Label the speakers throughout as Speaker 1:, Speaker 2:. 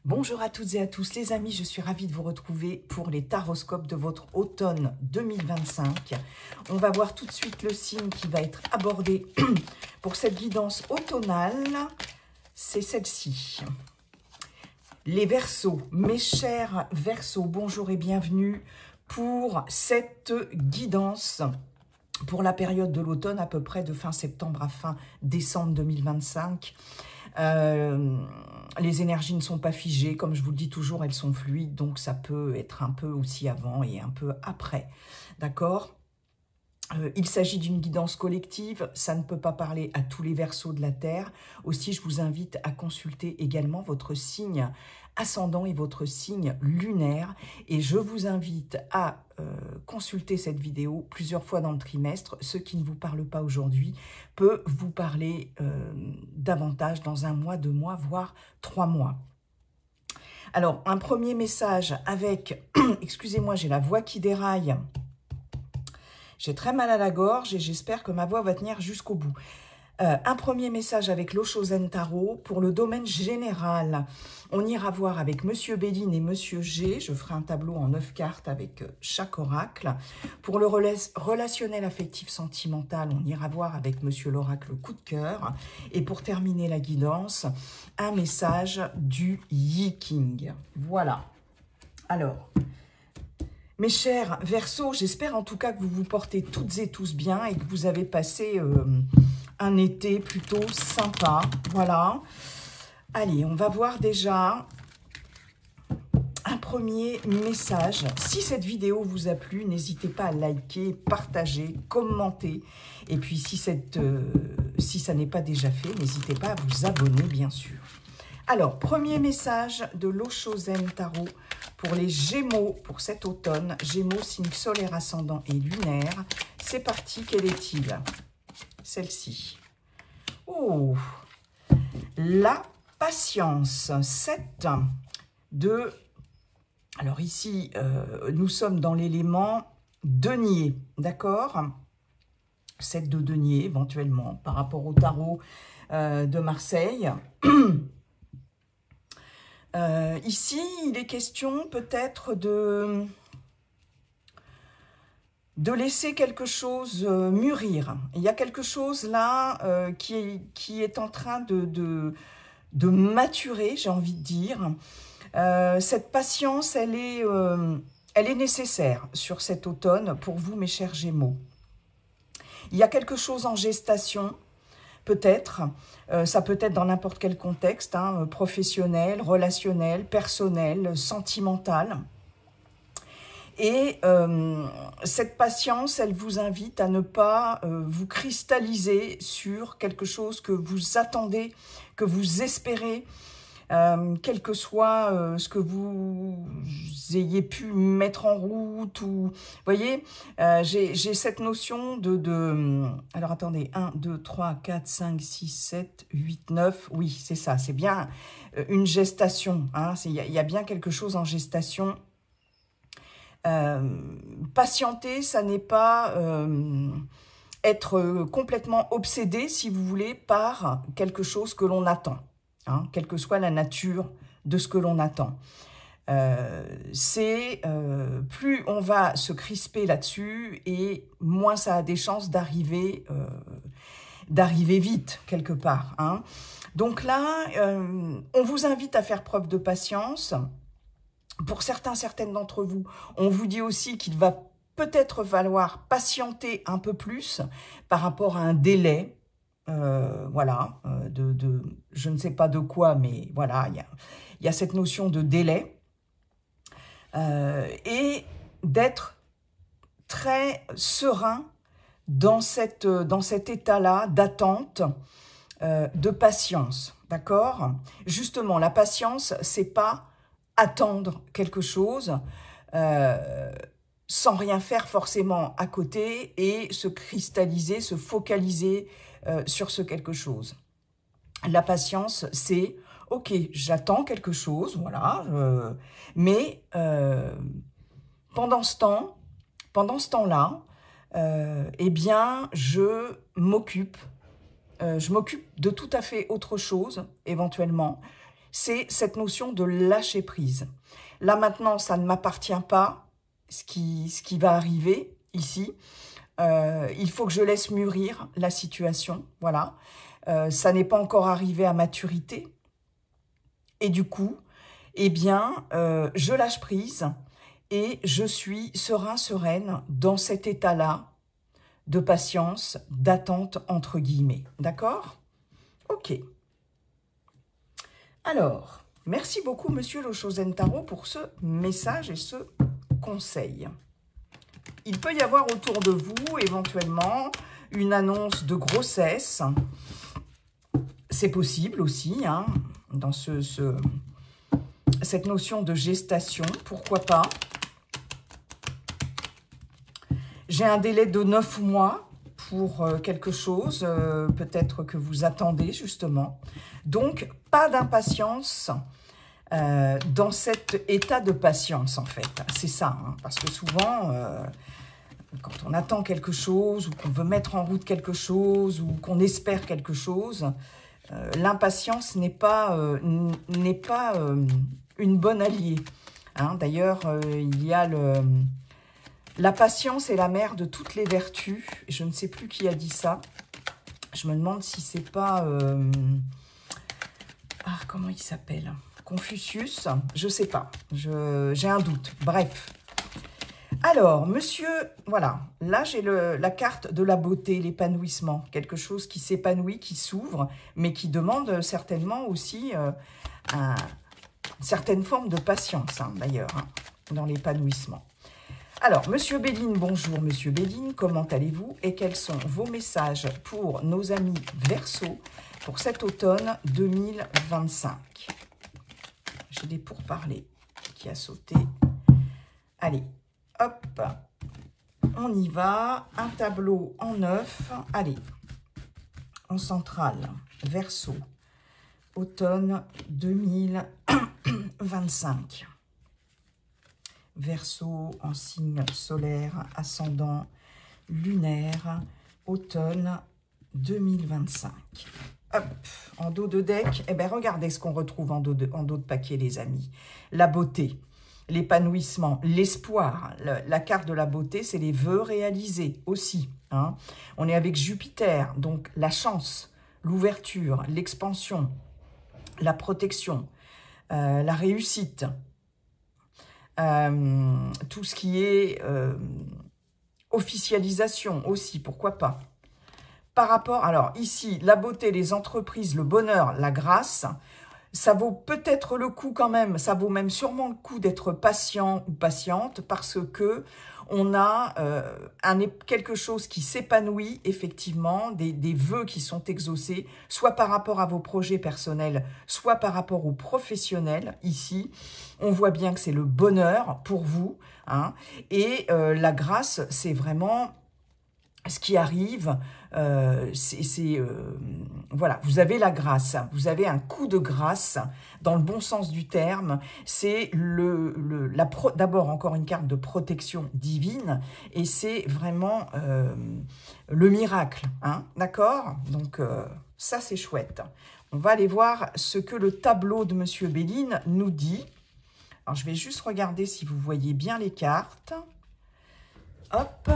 Speaker 1: Bonjour à toutes et à tous les amis, je suis ravie de vous retrouver pour les taroscopes de votre automne 2025. On va voir tout de suite le signe qui va être abordé pour cette guidance automnale, c'est celle-ci. Les Verseaux, mes chers Verseaux, bonjour et bienvenue pour cette guidance pour la période de l'automne, à peu près de fin septembre à fin décembre 2025. Les énergies ne sont pas figées, comme je vous le dis toujours, elles sont fluides, donc ça peut être un peu aussi avant et un peu après, d'accord? Il s'agit d'une guidance collective, ça ne peut pas parler à tous les Verseaux de la Terre. Aussi, je vous invite à consulter également votre signe ascendant et votre signe lunaire. Et je vous invite à consulter cette vidéo plusieurs fois dans le trimestre. Ce qui ne vous parle pas aujourd'hui peut vous parler davantage dans un mois, 2 mois, voire 3 mois. Alors, un premier message avec... Excusez-moi, j'ai la voix qui déraille. J'ai très mal à la gorge et j'espère que ma voix va tenir jusqu'au bout. Un premier message avec l'Osho Zen Tarot pour le domaine général. On ira voir avec Monsieur Béline et Monsieur G. Je ferai un tableau en 9 cartes avec chaque oracle. Pour le relationnel affectif sentimental, on ira voir avec Monsieur l'oracle coup de cœur. Et pour terminer la guidance, un message du Yi King. Voilà. Alors... Mes chers Verseaux, j'espère en tout cas que vous vous portez toutes et tous bien et que vous avez passé un été plutôt sympa. Voilà. Allez, on va voir déjà un premier message. Si cette vidéo vous a plu, n'hésitez pas à liker, partager, commenter. Et puis si ça n'est pas déjà fait, n'hésitez pas à vous abonner, bien sûr. Alors, premier message de l'Osho Zen Tarot pour les Gémeaux pour cet automne. Gémeaux, signe solaire, ascendant et lunaire. C'est parti, quel est-il? Celle-ci. Oh, la patience. 7 de... Alors ici, nous sommes dans l'élément denier, d'accord? 7 de denier, éventuellement, par rapport au tarot de Marseille. Ici, il est question peut-être de laisser quelque chose mûrir. Il y a quelque chose là qui est en train de maturer, j'ai envie de dire. Cette patience, elle est nécessaire sur cet automne pour vous, mes chers Gémeaux. Il y a quelque chose en gestation. Peut-être, ça peut être dans n'importe quel contexte, hein, professionnel, relationnel, personnel, sentimental. Et cette patience, elle vous invite à ne pas vous cristalliser sur quelque chose que vous attendez, que vous espérez, quel que soit ce que vous ayez pu mettre en route. Ou, vous voyez, j'ai cette notion alors attendez, 1, 2, 3, 4, 5, 6, 7, 8, 9. Oui, c'est ça, c'est bien une gestation. Hein, il y a bien quelque chose en gestation. Patienter, ça n'est pas être complètement obsédé, si vous voulez, par quelque chose que l'on attend. Hein, quelle que soit la nature de ce que l'on attend. Plus on va se crisper là-dessus et moins ça a des chances d'arriver vite, quelque part. Hein. Donc là, on vous invite à faire preuve de patience. Pour certaines d'entre vous, on vous dit aussi qu'il va peut-être falloir patienter un peu plus par rapport à un délai. Voilà, je ne sais pas de quoi, mais voilà, il y a cette notion de délai et d'être très serein dans cet état-là d'attente, de patience, d'accord? Justement, la patience, c'est pas attendre quelque chose sans rien faire forcément à côté et se cristalliser, se focaliser sur ce quelque chose. La patience, c'est, ok, j'attends quelque chose, voilà, mais pendant ce temps-là, eh bien, je m'occupe de tout à fait autre chose, éventuellement. c'est cette notion de lâcher prise. Là maintenant, ça ne m'appartient pas, ce qui va arriver ici. Il faut que je laisse mûrir la situation, voilà. Ça n'est pas encore arrivé à maturité. Et du coup, eh bien, je lâche prise et je suis serein, sereine dans cet état-là de patience, d'attente, entre guillemets. D'accord? Ok. Alors, merci beaucoup, Monsieur Le Chosen Tarot, pour ce message et ce conseil. Il peut y avoir autour de vous, éventuellement, une annonce de grossesse. C'est possible aussi, hein, dans cette notion de gestation, pourquoi pas. J'ai un délai de 9 mois pour quelque chose, peut-être que vous attendez justement. Donc, pas d'impatience dans cet état de patience, en fait. C'est ça, hein, parce que souvent, quand on attend quelque chose, ou qu'on veut mettre en route quelque chose, ou qu'on espère quelque chose, l'impatience n'est pas une bonne alliée. Hein. D'ailleurs, il y a la patience est la mère de toutes les vertus. Je ne sais plus qui a dit ça. Je me demande si c'est pas... comment il s'appelle? Confucius? Je sais pas. J'ai un doute. Bref. Alors, monsieur, voilà. Là, j'ai la carte de la beauté, l'épanouissement. Quelque chose qui s'épanouit, qui s'ouvre, mais qui demande certainement aussi une certaine forme de patience, hein, d'ailleurs, hein, dans l'épanouissement. Alors, Monsieur Béline, bonjour Monsieur Béline, comment allez-vous et quels sont vos messages pour nos amis Verseau pour cet automne 2025? J'ai des pourparlers qui a sauté. Allez, hop, on y va. Un tableau en 9. Allez, en centrale, Verseau, automne 2025. Verseau en signe solaire, ascendant lunaire, automne 2025. Hop, en dos de deck, eh bien, regardez ce qu'on retrouve en dos de paquet, les amis. La beauté, l'épanouissement, l'espoir. La carte de la beauté, c'est les vœux réalisés aussi. Hein. On est avec Jupiter, donc la chance, l'ouverture, l'expansion, la protection, la réussite. Tout ce qui est officialisation aussi, pourquoi pas. Par rapport, alors ici, la beauté, les entreprises, le bonheur, la grâce, ça vaut peut-être le coup quand même, ça vaut même sûrement le coup d'être patient ou patiente parce que on a quelque chose qui s'épanouit effectivement, des vœux qui sont exaucés, soit par rapport à vos projets personnels, soit par rapport aux professionnels. Ici, on voit bien que c'est le bonheur pour vous. Hein, et la grâce, c'est vraiment ce qui arrive. Voilà, vous avez la grâce, vous avez un coup de grâce dans le bon sens du terme. C'est d'abord encore une carte de protection divine et c'est vraiment le miracle, hein, d'accord? Donc ça c'est chouette. On va aller voir ce que le tableau de Monsieur Béline nous dit. Alors je vais juste regarder si vous voyez bien les cartes. Hop.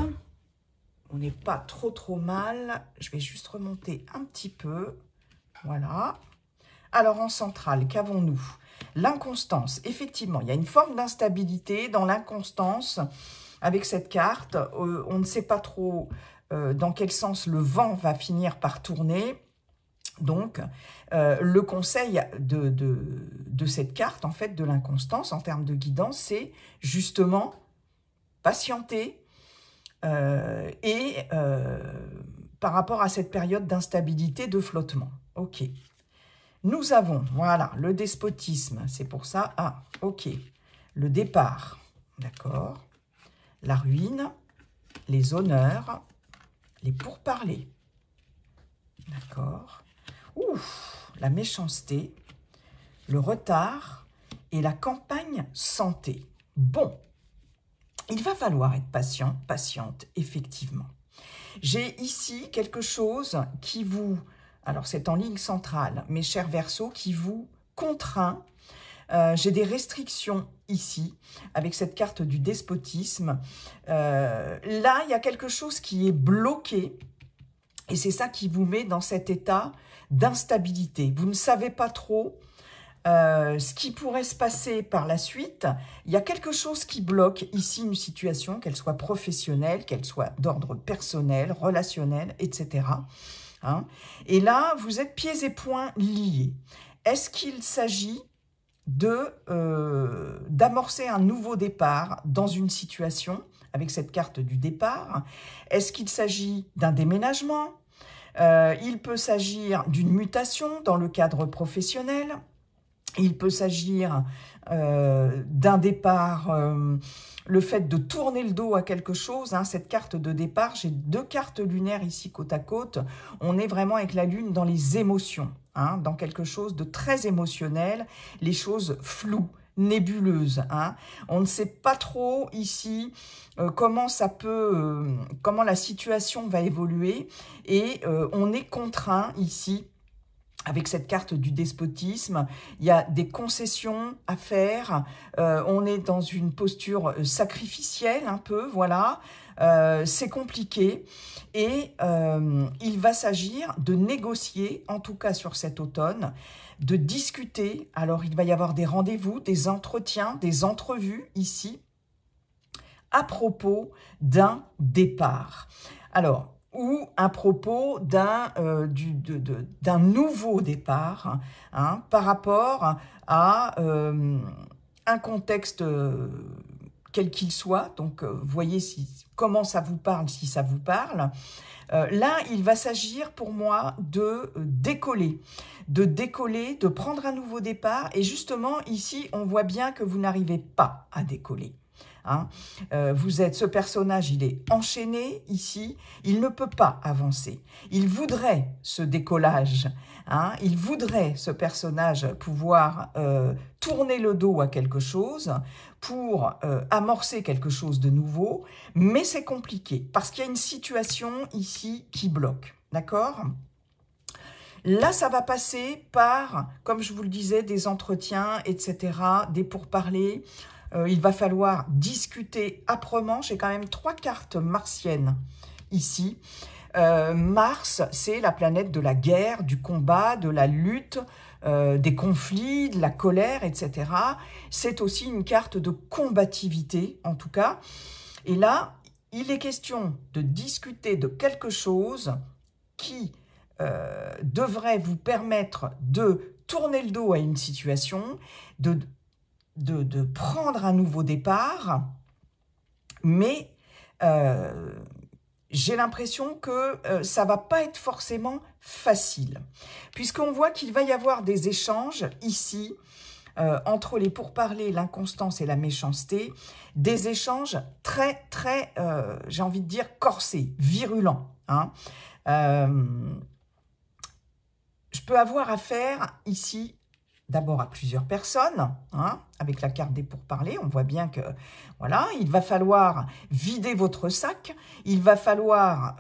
Speaker 1: On n'est pas trop mal. Je vais juste remonter un petit peu. Voilà. Alors, en centrale, qu'avons-nous? L'inconstance. Effectivement, il y a une forme d'instabilité dans l'inconstance avec cette carte. On ne sait pas trop dans quel sens le vent va finir par tourner. Donc, le conseil de cette carte, en fait, de l'inconstance, en termes de guidance, c'est justement patienter, par rapport à cette période d'instabilité, de flottement. Ok. Nous avons, voilà, le despotisme. C'est pour ça, ok. Le départ, d'accord. La ruine, les honneurs, les pourparlers. D'accord. Ouf, la méchanceté, le retard et la campagne santé. Bon. Il va falloir être patient, patiente, effectivement. J'ai ici quelque chose qui vous... Alors, c'est en ligne centrale, mes chers Verseaux, qui vous contraint. J'ai des restrictions ici, avec cette carte du despotisme. Là, il y a quelque chose qui est bloqué, et c'est ça qui vous met dans cet état d'instabilité. Vous ne savez pas trop ce qui pourrait se passer par la suite. Il y a quelque chose qui bloque ici une situation, qu'elle soit professionnelle, qu'elle soit d'ordre personnel, relationnel, etc. Hein? Et là, vous êtes pieds et poings liés. Est-ce qu'il s'agit d'amorcer un nouveau départ dans une situation avec cette carte du départ? Est-ce qu'il s'agit d'un déménagement? Il peut s'agir d'une mutation dans le cadre professionnel. Il peut s'agir d'un départ, le fait de tourner le dos à quelque chose. Hein, cette carte de départ, j'ai 2 cartes lunaires ici côte à côte. On est vraiment avec la lune dans les émotions, hein, dans quelque chose de très émotionnel, les choses floues, nébuleuses. Hein. On ne sait pas trop ici comment ça peut, comment la situation va évoluer, et on est contraint ici. Avec cette carte du despotisme, il y a des concessions à faire, on est dans une posture sacrificielle un peu, voilà, c'est compliqué, et il va s'agir de négocier, en tout cas sur cet automne, de discuter. Alors il va y avoir des rendez-vous, des entretiens, des entrevues ici, à propos d'un départ. Alors, ou à propos d'un nouveau départ, hein, par rapport à un contexte quel qu'il soit. Donc, voyez comment ça vous parle, si ça vous parle. Là, il va s'agir pour moi de décoller, de prendre un nouveau départ. Et justement, ici, on voit bien que vous n'arrivez pas à décoller. Hein. Vous êtes, ce personnage, il est enchaîné ici, il ne peut pas avancer. Il voudrait ce décollage, hein. Il voudrait, ce personnage, pouvoir tourner le dos à quelque chose pour amorcer quelque chose de nouveau, mais c'est compliqué parce qu'il y a une situation ici qui bloque, d'accord ? Là, ça va passer par, comme je vous le disais, des entretiens, etc., des pourparlers. Il va falloir discuter âprement. J'ai quand même 3 cartes martiennes ici. Mars, c'est la planète de la guerre, du combat, de la lutte, des conflits, de la colère, etc. C'est aussi une carte de combativité, en tout cas. Et là, il est question de discuter de quelque chose qui devrait vous permettre de tourner le dos à une situation, de prendre un nouveau départ, mais j'ai l'impression que ça ne va pas être forcément facile, puisqu'on voit qu'il va y avoir des échanges ici, entre les pourparlers, l'inconstance et la méchanceté, des échanges très, très, j'ai envie de dire, corsés, virulents. Hein. Je peux avoir affaire ici d'abord à plusieurs personnes, hein, avec la carte des pourparlers, on voit bien que, voilà, il va falloir vider votre sac, il va falloir,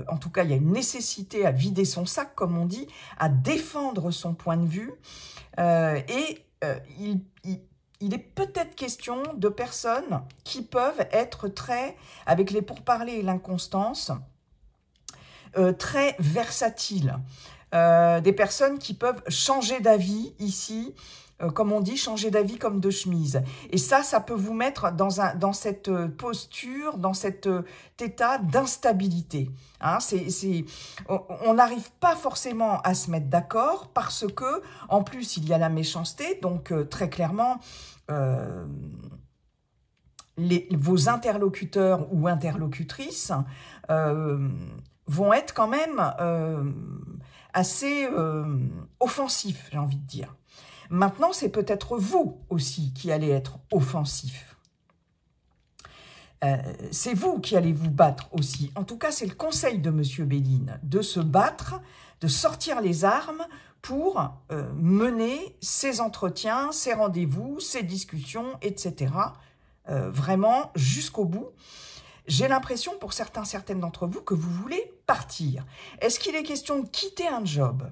Speaker 1: en tout cas, il y a une nécessité à vider son sac, comme on dit, à défendre son point de vue, il est peut-être question de personnes qui peuvent être très, avec les pourparlers et l'inconstance, très versatiles. Des personnes qui peuvent changer d'avis ici, comme on dit, changer d'avis comme de chemise. Et ça peut vous mettre dans cette posture, dans cet état d'instabilité. Hein, on n'arrive pas forcément à se mettre d'accord parce que, en plus, il y a la méchanceté. Donc, très clairement, vos interlocuteurs ou interlocutrices vont être quand même assez offensif, j'ai envie de dire. Maintenant, c'est peut-être vous aussi qui allez être offensif. C'est vous qui allez vous battre aussi. En tout cas, c'est le conseil de Monsieur Béline, de se battre, de sortir les armes pour mener ces entretiens, ces rendez-vous, ces discussions, etc. Vraiment jusqu'au bout. J'ai l'impression, pour certaines d'entre vous, que vous voulez partir. Est-ce qu'il est question de quitter un job?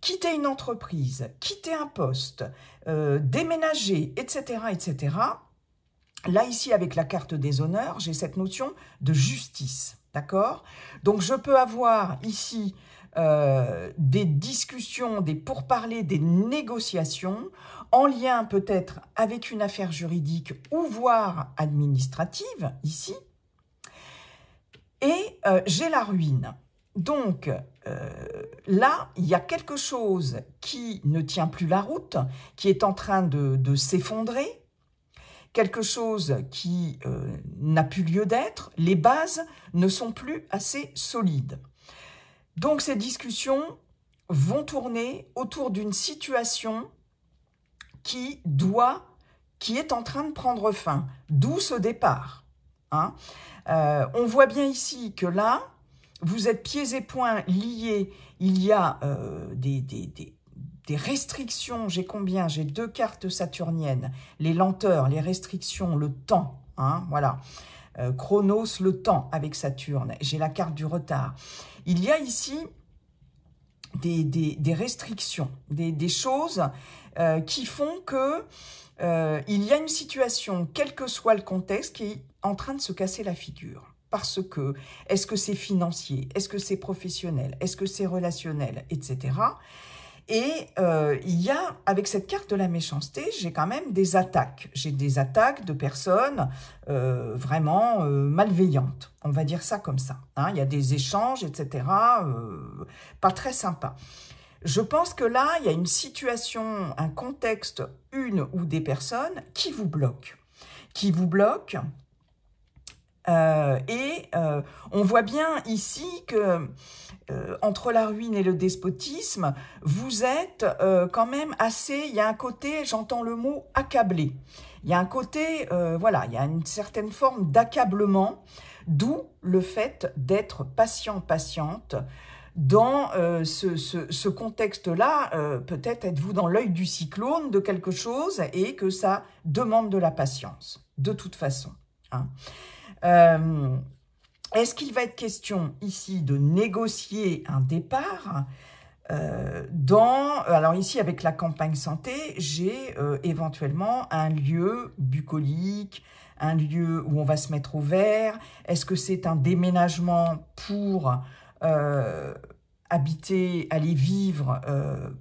Speaker 1: quitter une entreprise, quitter un poste, déménager, etc., etc. Là, ici, avec la carte des honneurs, j'ai cette notion de justice, d'accord? Donc, je peux avoir ici des discussions, des pourparlers, des négociations en lien peut-être avec une affaire juridique ou voire administrative, ici. Et j'ai la ruine. Donc, là, il y a quelque chose qui ne tient plus la route, qui est en train de s'effondrer, quelque chose qui n'a plus lieu d'être, les bases ne sont plus assez solides. Donc ces discussions vont tourner autour d'une situation qui est en train de prendre fin, d'où ce départ. Hein. On voit bien ici que là, vous êtes pieds et poings liés, il y a des restrictions, j'ai combien? J'ai 2 cartes saturniennes, les lenteurs, les restrictions, le temps, hein, voilà. Chronos, le temps avec Saturne, j'ai la carte du retard. Il y a ici des restrictions, des choses qui font que il y a une situation, quel que soit le contexte, qui est en train de se casser la figure. Parce que, est-ce que c'est financier? Est-ce que c'est professionnel? Est-ce que c'est relationnel? Etc. Et il y a, avec cette carte de la méchanceté, j'ai quand même des attaques. J'ai des attaques de personnes vraiment malveillantes. On va dire ça comme ça. Hein. Il y a des échanges, etc. Pas très sympa. Je pense que là, il y a une situation, un contexte, une ou des personnes qui vous bloquent. Qui vous bloquent. On voit bien ici que entre la ruine et le despotisme, vous êtes quand même assez, il y a un côté, j'entends le mot accablé. Il y a un côté, voilà, il y a une certaine forme d'accablement, d'où le fait d'être patient, patiente. Dans ce contexte-là, peut-être êtes-vous dans l'œil du cyclone de quelque chose et que ça demande de la patience, de toute façon. Hein. Est-ce qu'il va être question ici de négocier un départ alors ici avec la campagne santé, j'ai éventuellement un lieu bucolique, un lieu où on va se mettre au vert. Est-ce que c'est un déménagement pour habiter, aller vivre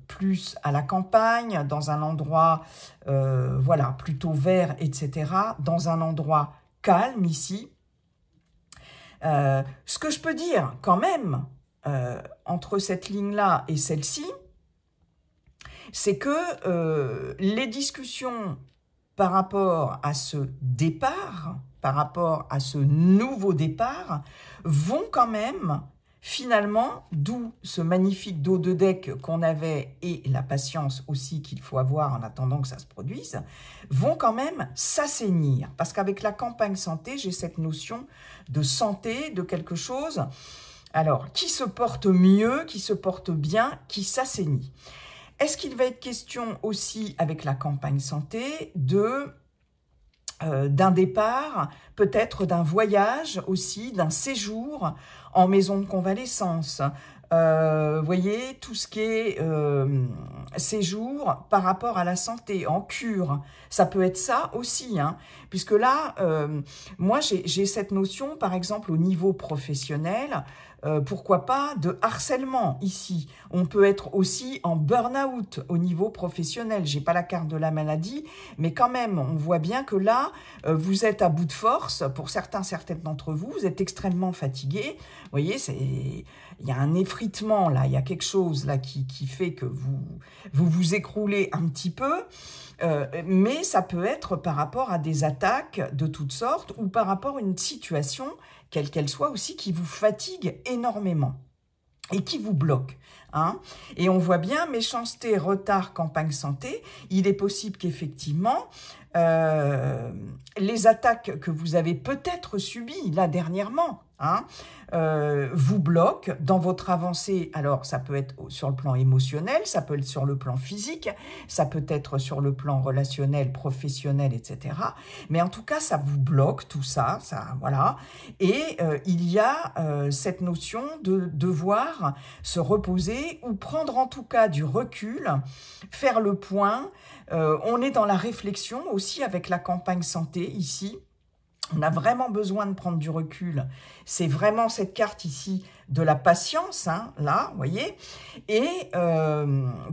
Speaker 1: plus à la campagne, dans un endroit voilà, plutôt vert, etc., dans un endroit calme ici. Ce que je peux dire quand même entre cette ligne-là et celle-ci, c'est que les discussions par rapport à ce départ, par rapport à ce nouveau départ, vont quand même finalement, d'où ce magnifique dos de deck qu'on avait et la patience aussi qu'il faut avoir en attendant que ça se produise, vont quand même s'assainir. Parce qu'avec la campagne santé, j'ai cette notion de santé, de quelque chose, alors, qui se porte mieux, qui se porte bien, qui s'assainit. Est-ce qu'il va être question aussi avec la campagne santé d'un départ, peut-être d'un voyage aussi, d'un séjour en maison de convalescence. Voyez, tout ce qui est séjour par rapport à la santé, en cure, ça peut être ça aussi, hein, puisque là, moi j'ai cette notion, par exemple, au niveau professionnel, pourquoi pas de harcèlement ici. On peut être aussi en burn-out au niveau professionnel. J'ai pas la carte de la maladie, mais quand même, on voit bien que là, vous êtes à bout de force. Pour certaines d'entre vous, vous êtes extrêmement fatigués. Vous voyez, il y a un effritement là, il y a quelque chose là qui fait que vous écroulez un petit peu. Mais ça peut être par rapport à des attaques de toutes sortes ou par rapport à une situation, quelle qu'elle soit aussi, qui vous fatigue énormément et qui vous bloque. Hein. Et on voit bien, méchanceté, retard, campagne santé, il est possible qu'effectivement, les attaques que vous avez peut-être subies là dernièrement, hein, vous bloquent dans votre avancée. Alors, ça peut être sur le plan émotionnel, ça peut être sur le plan physique, ça peut être sur le plan relationnel, professionnel, etc. Mais en tout cas, ça vous bloque, tout ça, voilà. Et il y a cette notion de devoir se reposer regarder ou prendre en tout cas du recul, faire le point. On est dans la réflexion aussi avec la campagne santé ici. On a vraiment besoin de prendre du recul. C'est vraiment cette carte ici de la patience, hein, là, vous voyez. Et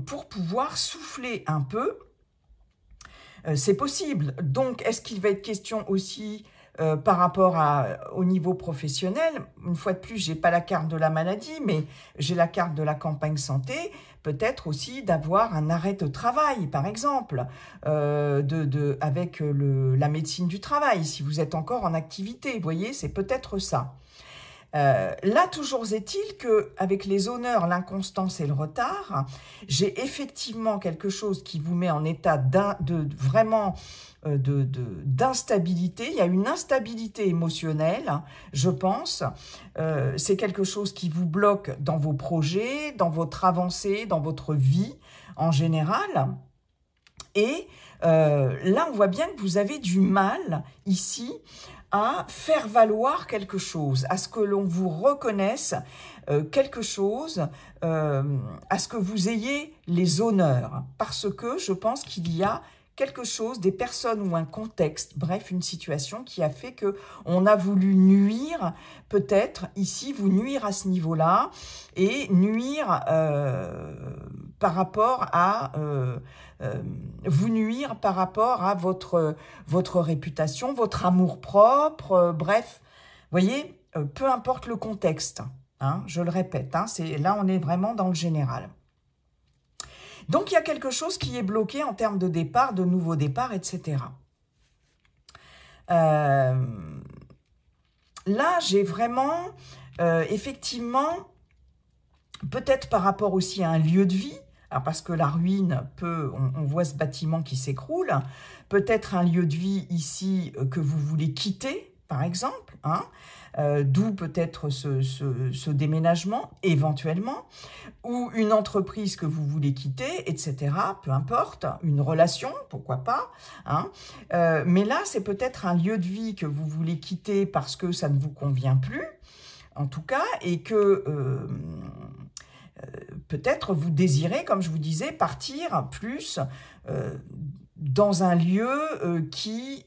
Speaker 1: pour pouvoir souffler un peu, c'est possible. Donc, est-ce qu'il va être question aussi par rapport au niveau professionnel? Une fois de plus, j'ai pas la carte de la maladie, mais j'ai la carte de la campagne santé. Peut-être aussi d'avoir un arrêt de travail, par exemple, avec la médecine du travail, si vous êtes encore en activité. Vous voyez, c'est peut-être ça. Là, toujours est-il qu'avec les honneurs, l'inconstance et le retard, j'ai effectivement quelque chose qui vous met en état d'instabilité. Il y a une instabilité émotionnelle, je pense. C'est quelque chose qui vous bloque dans vos projets, dans votre avancée, dans votre vie en général. Et là, on voit bien que vous avez du mal ici à faire valoir quelque chose, à ce que l'on vous reconnaisse quelque chose, à ce que vous ayez les honneurs. Parce que je pense qu'il y a quelque chose, des personnes ou un contexte, bref, une situation qui a fait que on a voulu nuire, peut-être ici, vous nuire à ce niveau-là, et nuire par rapport à votre réputation, votre amour-propre, bref, voyez, peu importe le contexte, hein, je le répète, hein, là on est vraiment dans le général. Donc il y a quelque chose qui est bloqué en termes de départ, de nouveau départ, etc. Là j'ai vraiment, effectivement, peut-être par rapport aussi à un lieu de vie, alors parce que la ruine on voit ce bâtiment qui s'écroule, peut-être un lieu de vie ici que vous voulez quitter, par exemple, hein, d'où peut-être ce déménagement, éventuellement, ou une entreprise que vous voulez quitter, etc., peu importe, une relation, pourquoi pas, hein, mais là, c'est peut-être un lieu de vie que vous voulez quitter parce que ça ne vous convient plus, en tout cas, et que peut-être vous désirez, comme je vous disais, partir plus dans un lieu qui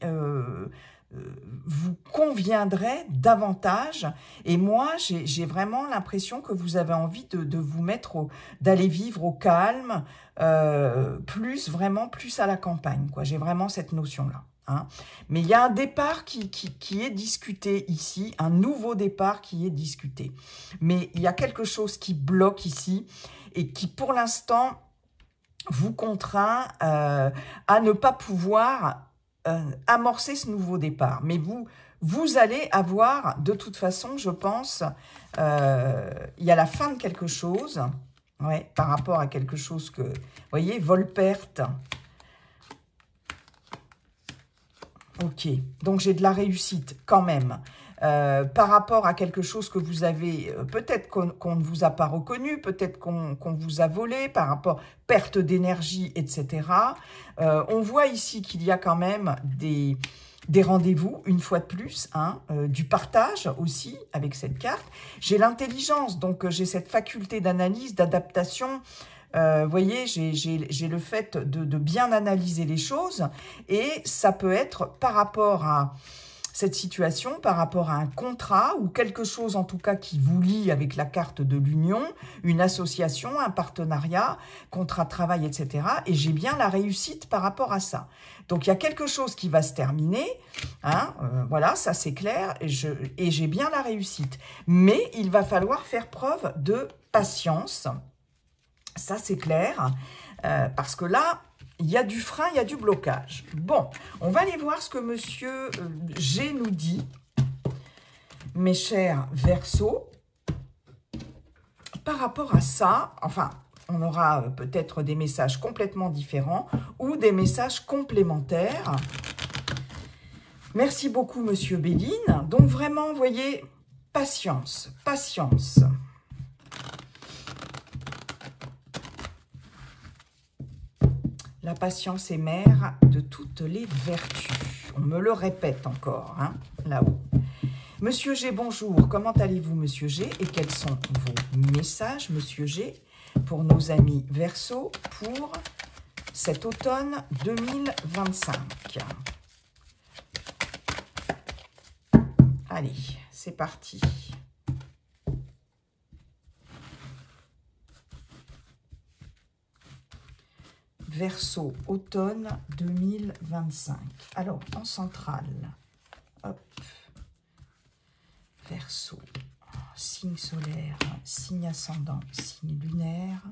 Speaker 1: vous conviendrait davantage. Et moi, j'ai vraiment l'impression que vous avez envie de vous mettre, d'aller vivre au calme, vraiment plus à la campagne, quoi. J'ai vraiment cette notion-là. Hein. Mais il y a un départ qui est discuté ici, un nouveau départ qui est discuté. Mais il y a quelque chose qui bloque ici et qui, pour l'instant, vous contraint à ne pas pouvoir amorcer ce nouveau départ. Mais vous allez avoir, de toute façon, je pense, il y a la fin de quelque chose, ouais, par rapport à quelque chose que, vous voyez, vol-perte. Ok, donc j'ai de la réussite quand même. Par rapport à quelque chose que vous avez, peut-être qu'on ne vous a pas reconnu, peut-être qu'on vous a volé, par rapport perte d'énergie, etc. On voit ici qu'il y a quand même des rendez-vous, une fois de plus, hein, du partage aussi avec cette carte. J'ai l'intelligence, donc j'ai cette faculté d'analyse, d'adaptation. Vous voyez, j'ai le fait de bien analyser les choses et ça peut être par rapport à cette situation, par rapport à un contrat ou quelque chose en tout cas qui vous lie avec la carte de l'union, une association, un partenariat, contrat de travail, etc. Et j'ai bien la réussite par rapport à ça. Donc, il y a quelque chose qui va se terminer, hein, voilà, ça c'est clair, et j'ai bien la réussite. Mais il va falloir faire preuve de patience, ça c'est clair, parce que là, il y a du frein, il y a du blocage. Bon, on va aller voir ce que Monsieur G nous dit, mes chers Verseaux, par rapport à ça. Enfin, on aura peut-être des messages complètement différents ou des messages complémentaires. Merci beaucoup, Monsieur Béline. Donc vraiment, vous voyez, patience, patience. La patience est mère de toutes les vertus. On me le répète encore, hein, là-haut. Monsieur G, bonjour. Comment allez-vous, Monsieur G? Et quels sont vos messages, Monsieur G, pour nos amis Verseau pour cet automne 2025. Allez, c'est parti. Verseau, automne 2025. Alors, en centrale, hop, Verseau, signe solaire, signe ascendant, signe lunaire,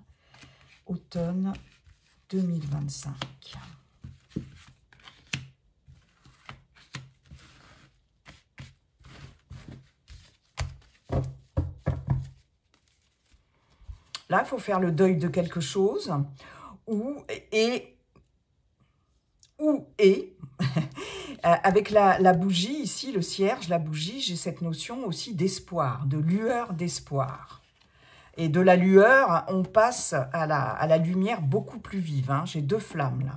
Speaker 1: automne 2025. Là, il faut faire le deuil de quelque chose, avec la bougie ici, le cierge, la bougie, j'ai cette notion aussi d'espoir, de lueur d'espoir. Et de la lueur, on passe à la lumière beaucoup plus vive. Hein. J'ai deux flammes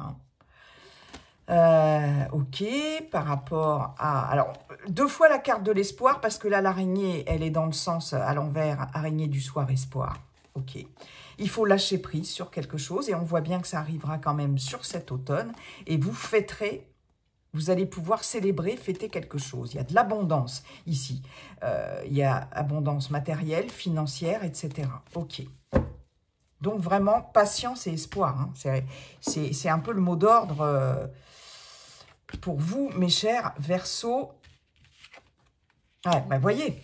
Speaker 1: là. Ok, par rapport à... Alors, deux fois la carte de l'espoir, parce que là, l'araignée, elle est dans le sens à l'envers, araignée du soir, espoir. Ok, il faut lâcher prise sur quelque chose et on voit bien que ça arrivera quand même sur cet automne et vous fêterez, vous allez pouvoir célébrer, fêter quelque chose. Il y a de l'abondance ici, il y a abondance matérielle, financière, etc. Ok, donc vraiment patience et espoir, hein. C'est un peu le mot d'ordre pour vous, mes chers Verseaux. Ouais, ben voyez,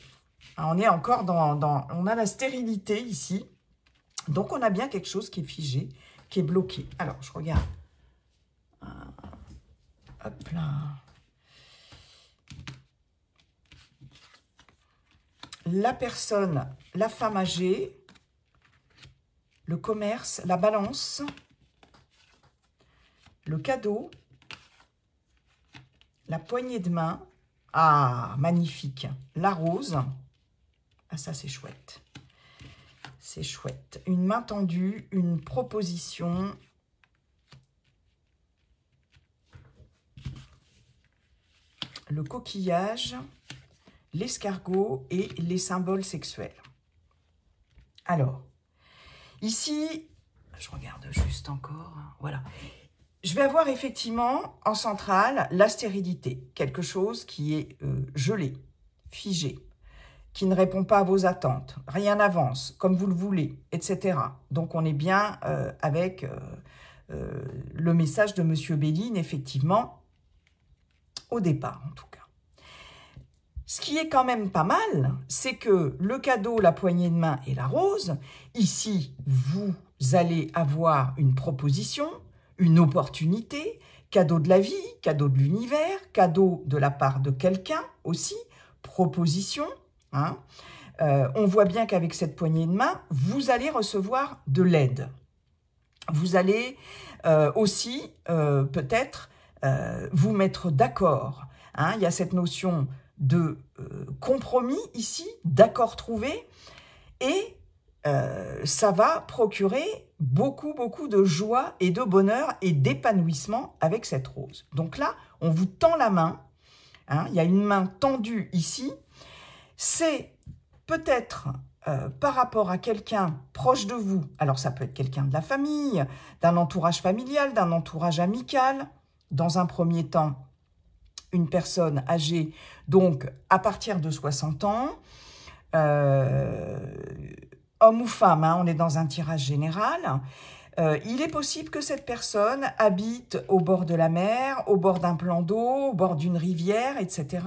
Speaker 1: on est encore on a la stérilité ici. Donc, on a bien quelque chose qui est figé, qui est bloqué. Alors, je regarde. Hop là. La personne, la femme âgée, le commerce, la balance, le cadeau, la poignée de main. Ah, magnifique. La rose. Ah, ça, c'est chouette. C'est chouette. Une main tendue, une proposition. Le coquillage, l'escargot et les symboles sexuels. Alors, ici, je regarde juste encore, voilà. Je vais avoir effectivement en centrale la stérilité, quelque chose qui est gelé, figé, qui ne répond pas à vos attentes, rien n'avance, comme vous le voulez, etc. Donc, on est bien avec le message de Monsieur Béline, effectivement, au départ, en tout cas. Ce qui est quand même pas mal, c'est que le cadeau, la poignée de main et la rose, ici, vous allez avoir une proposition, une opportunité, cadeau de la vie, cadeau de l'univers, cadeau de la part de quelqu'un aussi, proposition, hein. On voit bien qu'avec cette poignée de main, vous allez recevoir de l'aide. Vous allez aussi peut-être vous mettre d'accord. Hein. Il y a cette notion de compromis ici, d'accord trouvé, et ça va procurer beaucoup de joie et de bonheur et d'épanouissement avec cette rose. Donc là, on vous tend la main, hein. Il y a une main tendue ici. C'est peut-être par rapport à quelqu'un proche de vous, alors ça peut être quelqu'un de la famille, d'un entourage familial, d'un entourage amical, dans un premier temps, une personne âgée, donc à partir de 60 ans, homme ou femme, hein, on est dans un tirage général. Il est possible que cette personne habite au bord de la mer, au bord d'un plan d'eau, au bord d'une rivière, etc.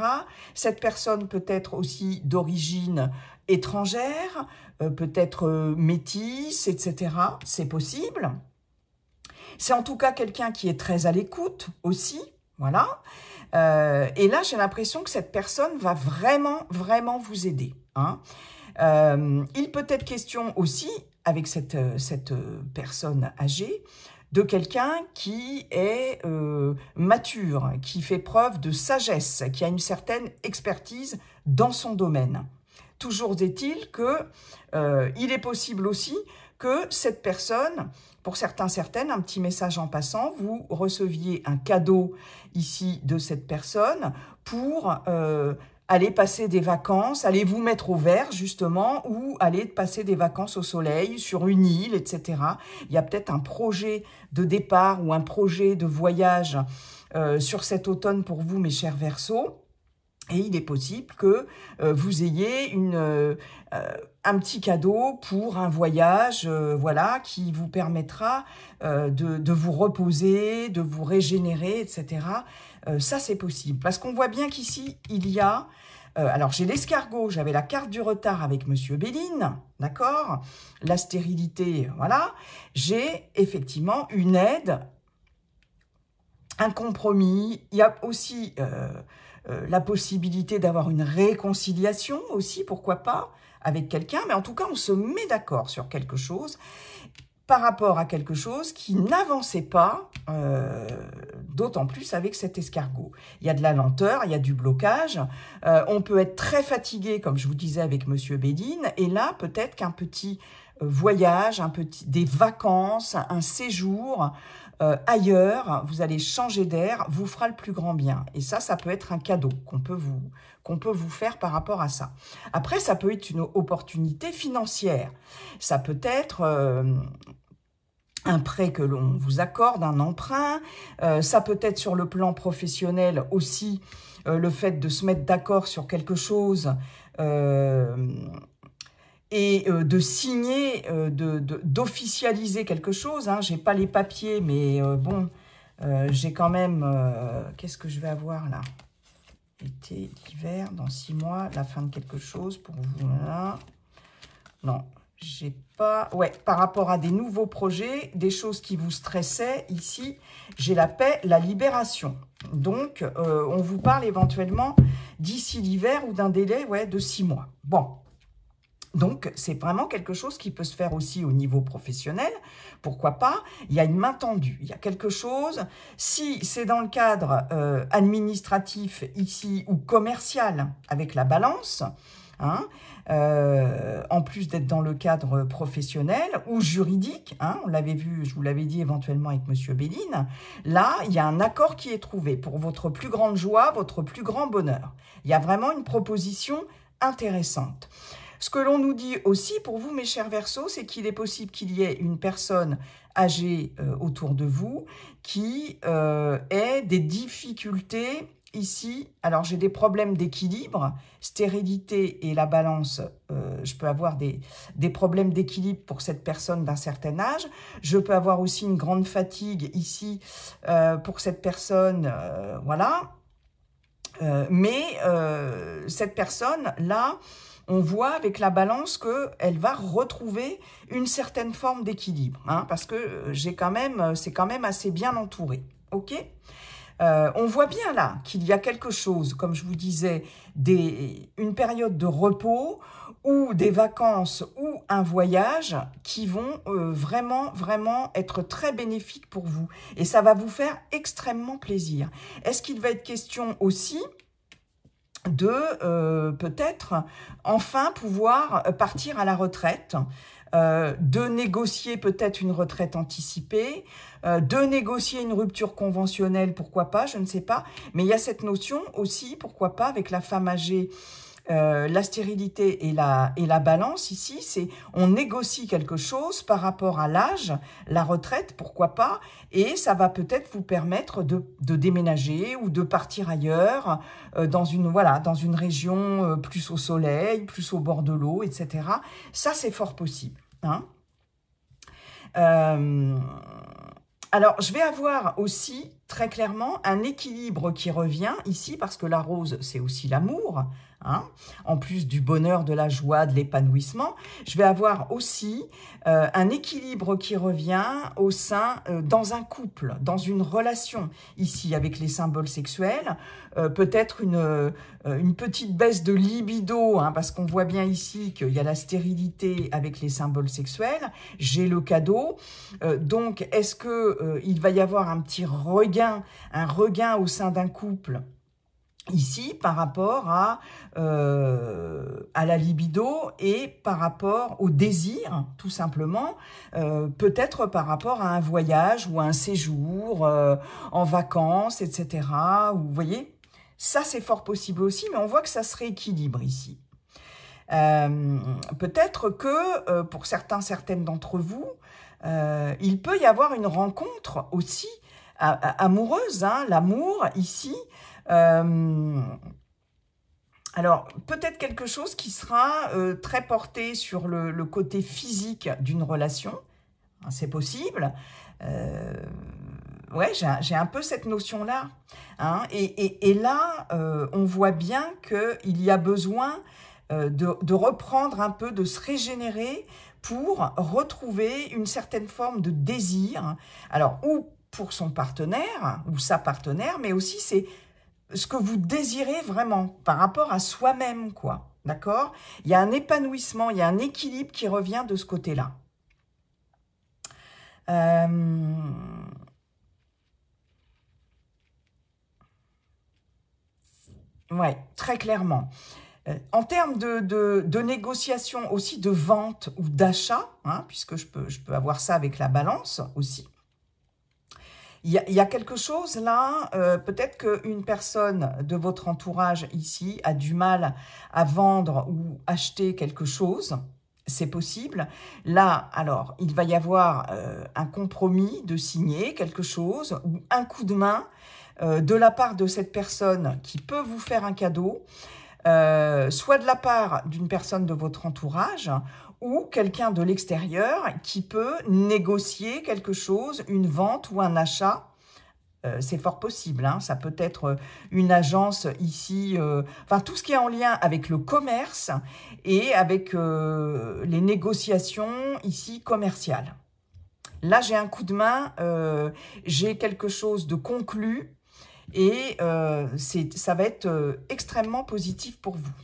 Speaker 1: Cette personne peut être aussi d'origine étrangère, peut-être métisse, etc. C'est possible. C'est en tout cas quelqu'un qui est très à l'écoute aussi, voilà. Et là, j'ai l'impression que cette personne va vraiment vous aider, hein. Il peut être question aussi, avec cette personne âgée, de quelqu'un qui est mature, qui fait preuve de sagesse, qui a une certaine expertise dans son domaine. Toujours est-il que il est possible aussi que cette personne, pour certains, certaines, un petit message en passant, vous receviez un cadeau ici de cette personne pour aller passer des vacances, aller vous mettre au vert justement, ou aller passer des vacances au soleil, sur une île, etc. Il y a peut-être un projet de départ ou un projet de voyage sur cet automne pour vous, mes chers Verseaux. Et il est possible que vous ayez un petit cadeau pour un voyage, voilà, qui vous permettra de vous reposer, de vous régénérer, etc. Ça, c'est possible. Parce qu'on voit bien qu'ici, il y a... alors, j'ai l'escargot, j'avais la carte du retard avec Monsieur Béline, d'accord? La stérilité, voilà. J'ai effectivement une aide, un compromis. Il y a aussi... la possibilité d'avoir une réconciliation aussi, pourquoi pas, avec quelqu'un. Mais en tout cas, on se met d'accord sur quelque chose par rapport à quelque chose qui n'avançait pas, d'autant plus avec cet escargot. Il y a de la lenteur, il y a du blocage. On peut être très fatigué, comme je vous disais avec Monsieur Béline. Et là, peut-être qu'un petit voyage, des vacances, un séjour... ailleurs, vous allez changer d'air, vous fera le plus grand bien. Et ça peut être un cadeau qu'on peut vous faire par rapport à ça. Après, ça peut être une opportunité financière. Ça peut être un prêt que l'on vous accorde, un emprunt. Ça peut être sur le plan professionnel aussi, le fait de se mettre d'accord sur quelque chose et de signer, d'officialiser quelque chose. Hein. Je n'ai pas les papiers, mais bon, j'ai quand même... qu'est-ce que je vais avoir là? Été, l'hiver, dans 6 mois, la fin de quelque chose pour vous. Là. Non, j'ai pas... Ouais, par rapport à des nouveaux projets, des choses qui vous stressaient, ici, j'ai la paix, la libération. Donc, on vous parle éventuellement d'ici l'hiver ou d'un délai de 6 mois. Bon. Donc, c'est vraiment quelque chose qui peut se faire aussi au niveau professionnel. Pourquoi pas? Il y a une main tendue. Il y a quelque chose, si c'est dans le cadre administratif ici ou commercial avec la balance, hein, en plus d'être dans le cadre professionnel ou juridique, hein, on l'avait vu, je vous l'avais dit éventuellement avec Monsieur Béline, là, il y a un accord qui est trouvé pour votre plus grande joie, votre plus grand bonheur. Il y a vraiment une proposition intéressante. Ce que l'on nous dit aussi pour vous, mes chers Verseaux, c'est qu'il est possible qu'il y ait une personne âgée autour de vous qui ait des difficultés ici. Alors, j'ai des problèmes d'équilibre, stérilité et la balance. Je peux avoir des problèmes d'équilibre pour cette personne d'un certain âge. Je peux avoir aussi une grande fatigue ici pour cette personne, voilà. Mais cette personne-là, on voit avec la balance qu'elle va retrouver une certaine forme d'équilibre, hein, parce que c'est quand même assez bien entouré, ok? On voit bien là qu'il y a quelque chose, comme je vous disais, une période de repos ou des vacances ou un voyage qui vont vraiment, vraiment être très bénéfiques pour vous. Et ça va vous faire extrêmement plaisir. Est-ce qu'il va être question aussi de peut-être enfin pouvoir partir à la retraite, de négocier peut-être une retraite anticipée, de négocier une rupture conventionnelle, pourquoi pas, je ne sais pas. Mais il y a cette notion aussi, pourquoi pas, avec la femme âgée, la stérilité et la balance ici, c'est on négocie quelque chose par rapport à l'âge, la retraite, pourquoi pas, et ça va peut-être vous permettre de déménager ou de partir ailleurs, dans une région plus au soleil, plus au bord de l'eau, etc. Ça, c'est fort possible. Hein. Alors, je vais avoir aussi, très clairement, un équilibre qui revient ici, parce que la rose, c'est aussi l'amour, hein, en plus du bonheur, de la joie, de l'épanouissement. Je vais avoir aussi un équilibre qui revient au sein, dans un couple, dans une relation, ici, avec les symboles sexuels. Peut-être une petite baisse de libido, hein, parce qu'on voit bien ici qu'il y a la stérilité avec les symboles sexuels. J'ai le cadeau. Donc, est-ce que il va y avoir un petit regain, au sein d'un couple ici par rapport à la libido et par rapport au désir, tout simplement, peut-être par rapport à un voyage ou à un séjour en vacances, etc. Vous voyez, Ça, c'est fort possible aussi, mais on voit que ça se rééquilibre ici. Peut-être que pour certaines d'entre vous, il peut y avoir une rencontre aussi amoureuse, hein, l'amour ici. Alors, peut-être quelque chose qui sera très porté sur le côté physique d'une relation, hein, c'est possible. Ouais, j'ai un peu cette notion-là. Hein, et là, on voit bien qu'il y a besoin de reprendre un peu, de se régénérer pour retrouver une certaine forme de désir. Alors, ou pour son partenaire, ou sa partenaire, mais aussi c'est ce que vous désirez vraiment par rapport à soi-même, quoi. D'accord? Il y a un épanouissement, il y a un équilibre qui revient de ce côté-là. Ouais, très clairement. En termes de négociation aussi, de vente ou d'achat, hein, puisque je peux avoir ça avec la balance aussi, il y a quelque chose là, peut-être qu'une personne de votre entourage ici a du mal à vendre ou acheter quelque chose, c'est possible. Là, alors, il va y avoir un compromis de signer quelque chose ou un coup de main de la part de cette personne qui peut vous faire un cadeau, soit de la part d'une personne de votre entourage ou quelqu'un de l'extérieur qui peut négocier quelque chose, une vente ou un achat. C'est fort possible, hein. Ça peut être une agence ici, enfin tout ce qui est en lien avec le commerce et avec les négociations ici commerciales. Là, j'ai un coup de main, j'ai quelque chose de conclu et ça va être extrêmement positif pour vous.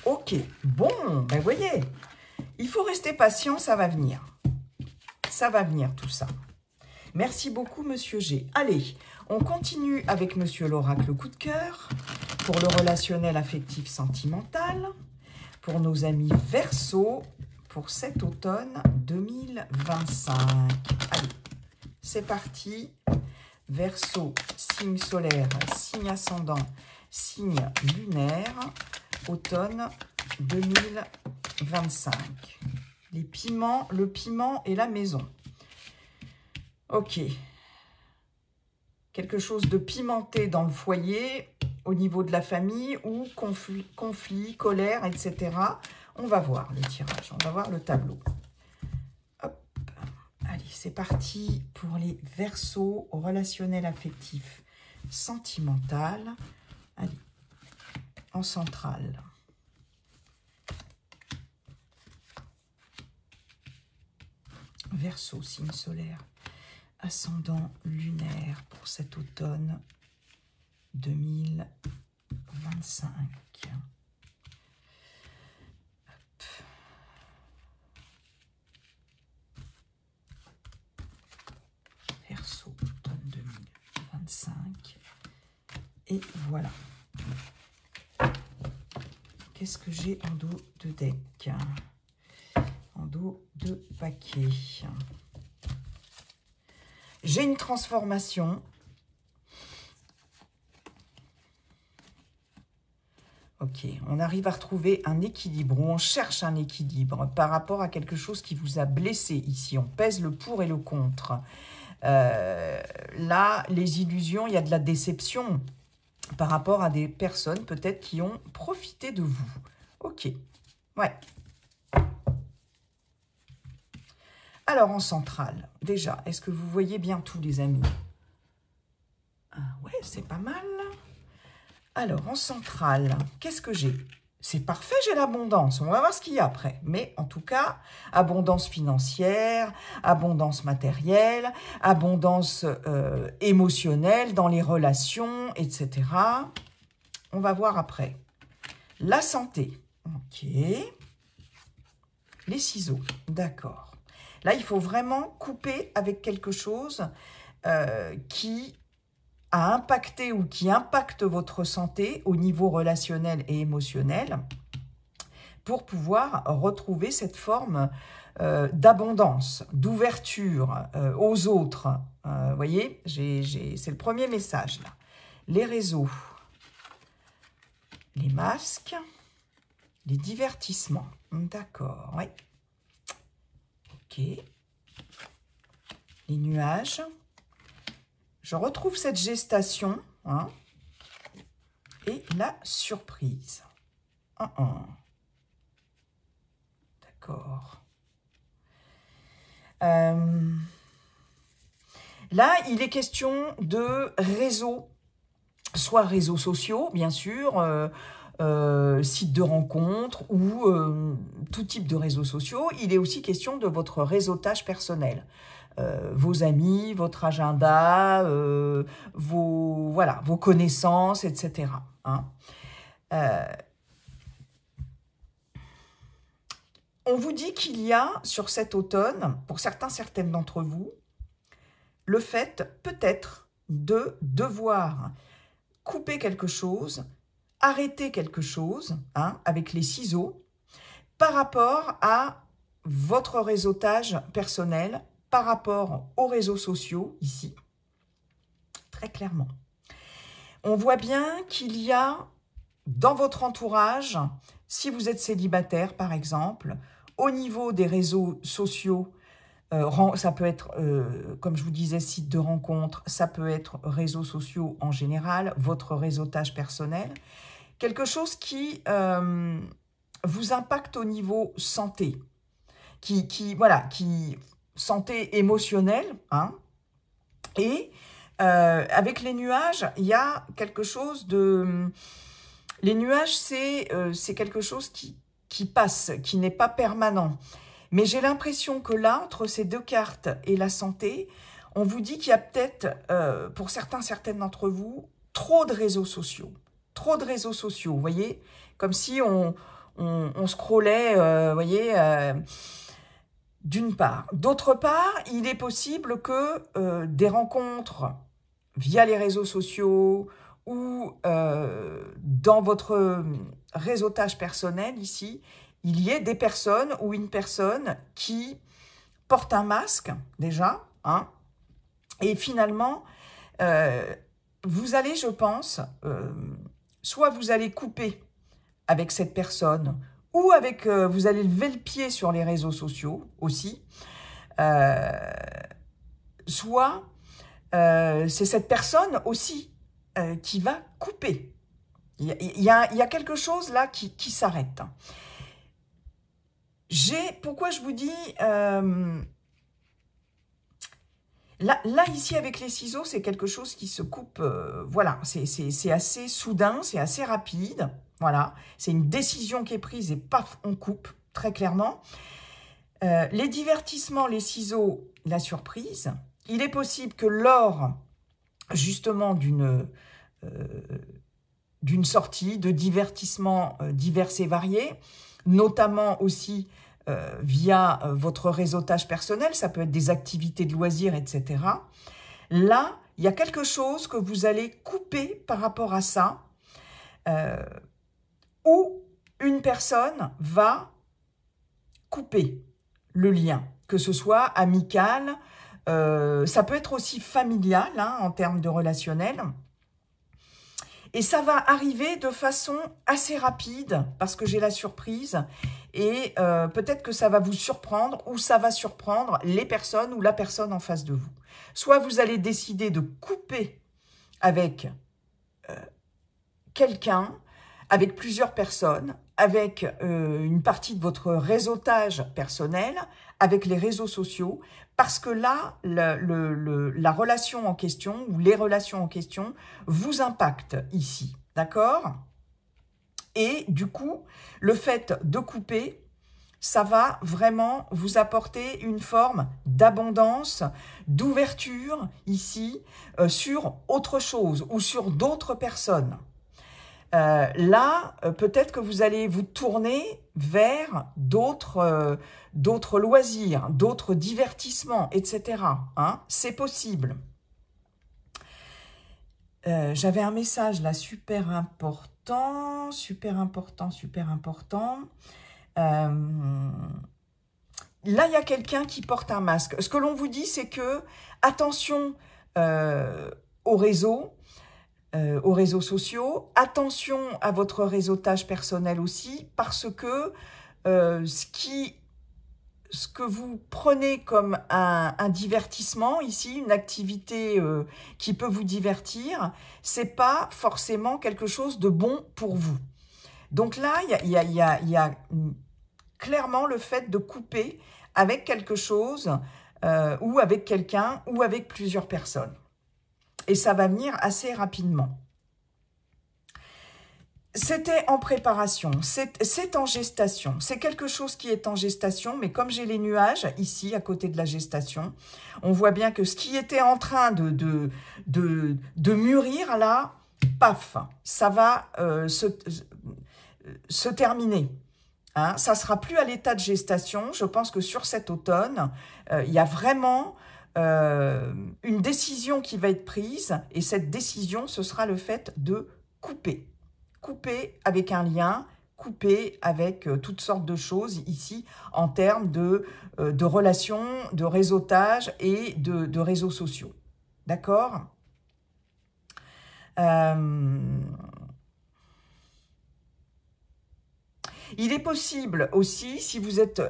Speaker 1: Ok, bon, ben voyez, il faut rester patient, ça va venir. Ça va venir tout ça. Merci beaucoup, Monsieur G. Allez, on continue avec Monsieur l'oracle coup de cœur pour le relationnel affectif sentimental, pour nos amis Verseau, pour cet automne 2025. Allez, c'est parti. Verseau, signe solaire, signe ascendant, signe lunaire, automne 2025. Les piments, le piment et la maison. Ok. Quelque chose de pimenté dans le foyer, au niveau de la famille, ou conflit, colère, etc. On va voir le tirage, on va voir le tableau. Hop. Allez, c'est parti pour les Verseaux relationnel affectif sentimental. Allez, en centrale. Verseau, signe solaire, ascendant lunaire pour cet automne 2025. Hop. Verseau, automne 2025. Et voilà. Qu'est-ce que j'ai en dos de deck? En dos de paquet. J'ai une transformation. Ok, on arrive à retrouver un équilibre, ou on cherche un équilibre par rapport à quelque chose qui vous a blessé ici. On pèse le pour et le contre. Là, les illusions, il y a de la déception par rapport à des personnes peut-être qui ont profité de vous. Ok, ouais. Alors, en centrale, déjà, est-ce que vous voyez bien tous les amis? Ah, ouais, c'est pas mal. Alors, en centrale, qu'est-ce que j'ai? C'est parfait, j'ai l'abondance. On va voir ce qu'il y a après. Mais en tout cas, abondance financière, abondance matérielle, abondance émotionnelle dans les relations, etc. On va voir après. La santé. Ok. Les ciseaux. D'accord. Là, il faut vraiment couper avec quelque chose qui a impacté ou qui impacte votre santé au niveau relationnel et émotionnel pour pouvoir retrouver cette forme d'abondance, d'ouverture aux autres. Vous voyez, c'est le premier message là. Les réseaux. Les masques, les divertissements. D'accord, oui. Ok. Les nuages. Je retrouve cette gestation, hein, et la surprise. D'accord. Là, il est question de réseaux, soit réseaux sociaux, bien sûr, sites de rencontres ou tout type de réseaux sociaux. Il est aussi question de votre réseautage personnel. Vos amis, votre agenda, vos connaissances, etc. Hein. On vous dit qu'il y a, sur cet automne, pour certaines d'entre vous, le fait peut-être de devoir couper quelque chose, arrêter quelque chose, hein, avec les ciseaux, par rapport à votre réseautage personnel, par rapport aux réseaux sociaux, ici, très clairement. On voit bien qu'il y a, dans votre entourage, si vous êtes célibataire, par exemple, au niveau des réseaux sociaux, ça peut être, comme je vous disais, site de rencontre, ça peut être réseaux sociaux en général, votre réseautage personnel, quelque chose qui vous impacte au niveau santé, qui santé émotionnelle, hein, et avec les nuages, il y a quelque chose de... Les nuages, c'est quelque chose qui passe, qui n'est pas permanent. Mais j'ai l'impression que là, entre ces deux cartes et la santé, on vous dit qu'il y a peut-être, pour certaines d'entre vous, trop de réseaux sociaux. Trop de réseaux sociaux, vous voyez, comme si on scrollait, vous voyez, d'une part. D'autre part, il est possible que des rencontres via les réseaux sociaux ou dans votre réseautage personnel ici, il y ait des personnes ou une personne qui porte un masque déjà, hein, et finalement, vous allez, je pense, soit vous allez couper avec cette personne, ou avec, vous allez lever le pied sur les réseaux sociaux aussi, soit c'est cette personne aussi qui va couper. Il y a quelque chose là qui s'arrête. Pourquoi je vous dis... Là, ici, avec les ciseaux, c'est quelque chose qui se coupe, voilà, c'est assez soudain, c'est assez rapide, voilà, c'est une décision qui est prise et paf, on coupe, très clairement. Les divertissements, les ciseaux, la surprise, il est possible que lors, justement, d'une sortie, de divertissements divers et variés, notamment aussi via votre réseautage personnel, ça peut être des activités de loisirs, etc. Là, il y a quelque chose que vous allez couper par rapport à ça, où une personne va couper le lien, que ce soit amical, ça peut être aussi familial, hein, en termes de relationnel. Et ça va arriver de façon assez rapide, parce que j'ai la surprise, et peut-être que ça va vous surprendre, ou ça va surprendre les personnes ou la personne en face de vous. Soit vous allez décider de couper avec quelqu'un, avec plusieurs personnes, avec une partie de votre réseautage personnel, avec les réseaux sociaux, parce que là, la relation en question, ou les relations en question, vous impactent ici, d'accord? Et du coup, le fait de couper, ça va vraiment vous apporter une forme d'abondance, d'ouverture ici, sur autre chose, ou sur d'autres personnes. Là, peut-être que vous allez vous tourner vers d'autres loisirs, d'autres divertissements, etc. Hein, c'est possible. J'avais un message là super important. Là, il y a quelqu'un qui porte un masque. Ce que l'on vous dit, c'est que, attention au réseau, aux réseaux sociaux. Attention à votre réseautage personnel aussi, parce que ce que vous prenez comme un divertissement ici, une activité qui peut vous divertir, c'est pas forcément quelque chose de bon pour vous. Donc là, il y a clairement le fait de couper avec quelque chose ou avec quelqu'un ou avec plusieurs personnes. Et ça va venir assez rapidement. C'était en préparation, c'est en gestation. C'est quelque chose qui est en gestation, mais comme j'ai les nuages ici, à côté de la gestation, on voit bien que ce qui était en train de mûrir, là, paf, ça va se terminer. Hein, ça ne sera plus à l'état de gestation. Je pense que sur cet automne, il y a vraiment une décision qui va être prise. Et cette décision, ce sera le fait de couper. Couper avec un lien, couper avec toutes sortes de choses ici en termes de relations, de réseautage et de réseaux sociaux. D'accord ? Il est possible aussi, si vous êtes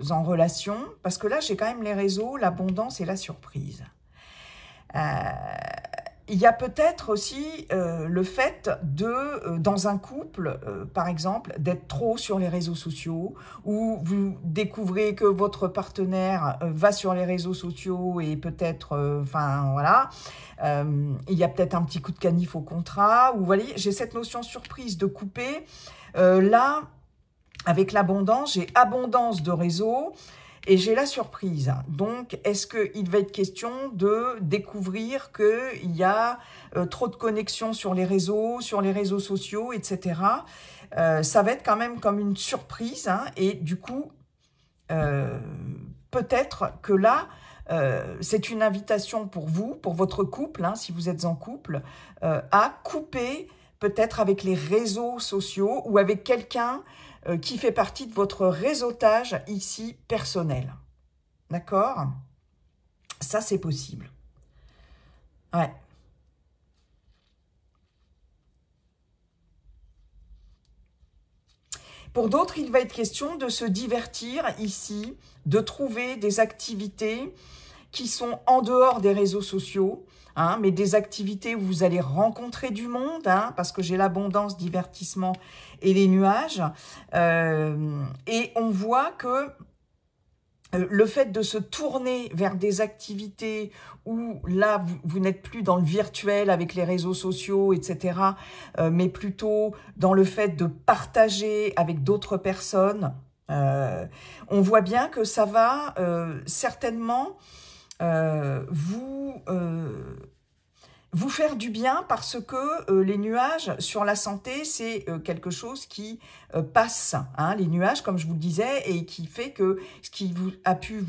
Speaker 1: en relation, parce que là, j'ai quand même les réseaux, l'abondance et la surprise. Il y a peut-être aussi le fait de, dans un couple, par exemple, d'être trop sur les réseaux sociaux, ou vous découvrez que votre partenaire va sur les réseaux sociaux et peut-être, enfin voilà, il y a peut-être un petit coup de canif au contrat, ou vous voyez, j'ai cette notion surprise de couper. Là, avec l'abondance, j'ai abondance de réseaux, et j'ai la surprise. Donc, est-ce qu'il va être question de découvrir qu'il y a trop de connexions sur les réseaux sociaux, etc. Ça va être quand même comme une surprise. Hein, et du coup, peut-être que là, c'est une invitation pour vous, pour votre couple, hein, si vous êtes en couple, à couper peut-être avec les réseaux sociaux ou avec quelqu'un qui fait partie de votre réseautage ici personnel. D'accord ? Ça, c'est possible. Ouais. Pour d'autres, il va être question de se divertir ici, de trouver des activités qui sont en dehors des réseaux sociaux, hein, mais des activités où vous allez rencontrer du monde, hein, parce que j'ai l'abondance, divertissement et les nuages. Et on voit que le fait de se tourner vers des activités où là, vous n'êtes plus dans le virtuel avec les réseaux sociaux, etc., mais plutôt dans le fait de partager avec d'autres personnes, on voit bien que ça va certainement vous faire du bien parce que les nuages sur la santé, c'est quelque chose qui passe, hein, les nuages, comme je vous le disais, et qui fait que ce qui a pu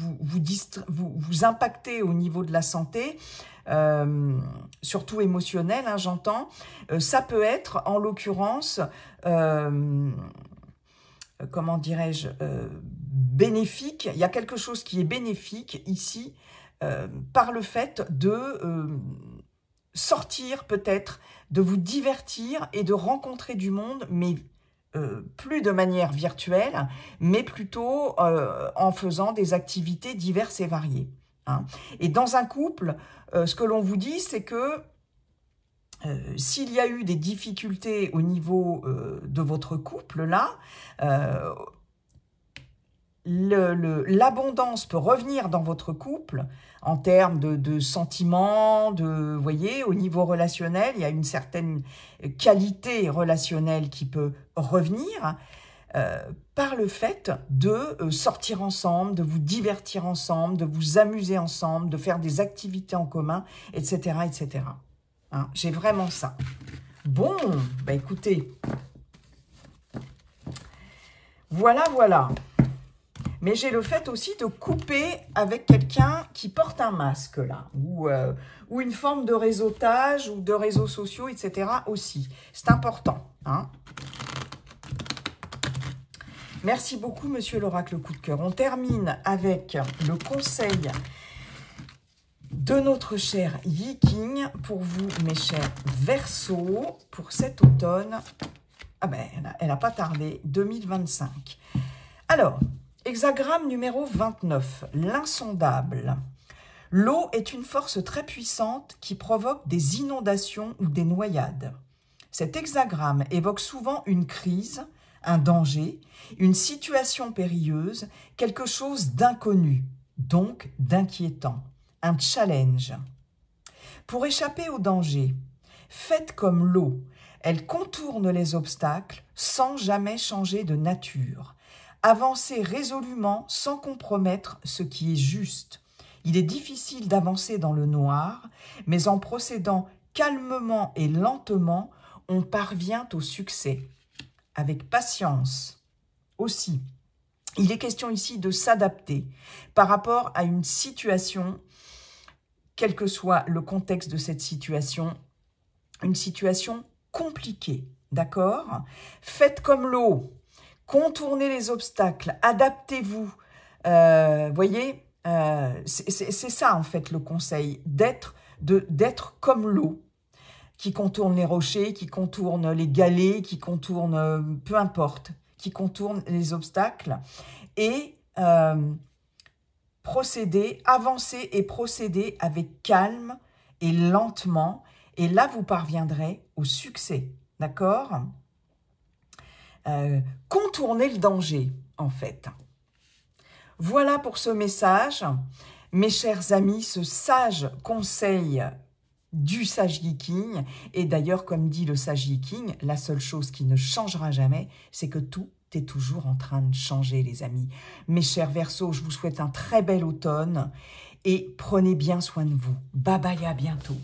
Speaker 1: vous impacter au niveau de la santé, surtout émotionnel, hein, j'entends, ça peut être en l'occurrence, comment dirais-je, bénéfique. Il y a quelque chose qui est bénéfique ici par le fait de sortir peut-être, de vous divertir et de rencontrer du monde, mais plus de manière virtuelle, mais plutôt en faisant des activités diverses et variées. Hein. Et dans un couple, ce que l'on vous dit, c'est que s'il y a eu des difficultés au niveau de votre couple, là, l'abondance peut revenir dans votre couple en termes de sentiments, vous voyez, au niveau relationnel, il y a une certaine qualité relationnelle qui peut revenir par le fait de sortir ensemble, de vous divertir ensemble, de vous amuser ensemble, de faire des activités en commun, etc., etc. Hein, j'ai vraiment ça. Bon, bah écoutez, voilà, voilà. Mais j'ai le fait aussi de couper avec quelqu'un qui porte un masque, là, ou une forme de réseautage, ou de réseaux sociaux, etc. aussi. C'est important. Hein. Merci beaucoup, monsieur l'oracle coup de cœur. On termine avec le conseil de notre cher Yi-King pour vous, mes chers Verseaux, pour cet automne. Ah ben, elle n'a pas tardé, 2025. Alors, hexagramme numéro 29, l'insondable. L'eau est une force très puissante qui provoque des inondations ou des noyades. Cet hexagramme évoque souvent une crise, un danger, une situation périlleuse, quelque chose d'inconnu, donc d'inquiétant, un challenge. Pour échapper au danger, faites comme l'eau. Elle contourne les obstacles sans jamais changer de nature. Avancez résolument sans compromettre ce qui est juste. Il est difficile d'avancer dans le noir, mais en procédant calmement et lentement, on parvient au succès. Avec patience aussi. Il est question ici de s'adapter par rapport à une situation, quel que soit le contexte de cette situation, une situation compliquée, d'accord? Faites comme l'eau, contournez les obstacles, adaptez-vous. Voyez, c'est ça en fait le conseil, d'être comme l'eau, qui contourne les rochers, qui contourne les galets, qui contourne, peu importe, qui contourne les obstacles, et avancer et procéder avec calme et lentement, et là vous parviendrez au succès, d'accord? Contourner le danger, en fait. Voilà pour ce message, mes chers amis, ce sage conseil du sage Yi-King. Et d'ailleurs, comme dit le sage Yi-King, la seule chose qui ne changera jamais, c'est que tout est toujours en train de changer, les amis. Mes chers Verseaux, je vous souhaite un très bel automne et prenez bien soin de vous. Bye bye, à bientôt.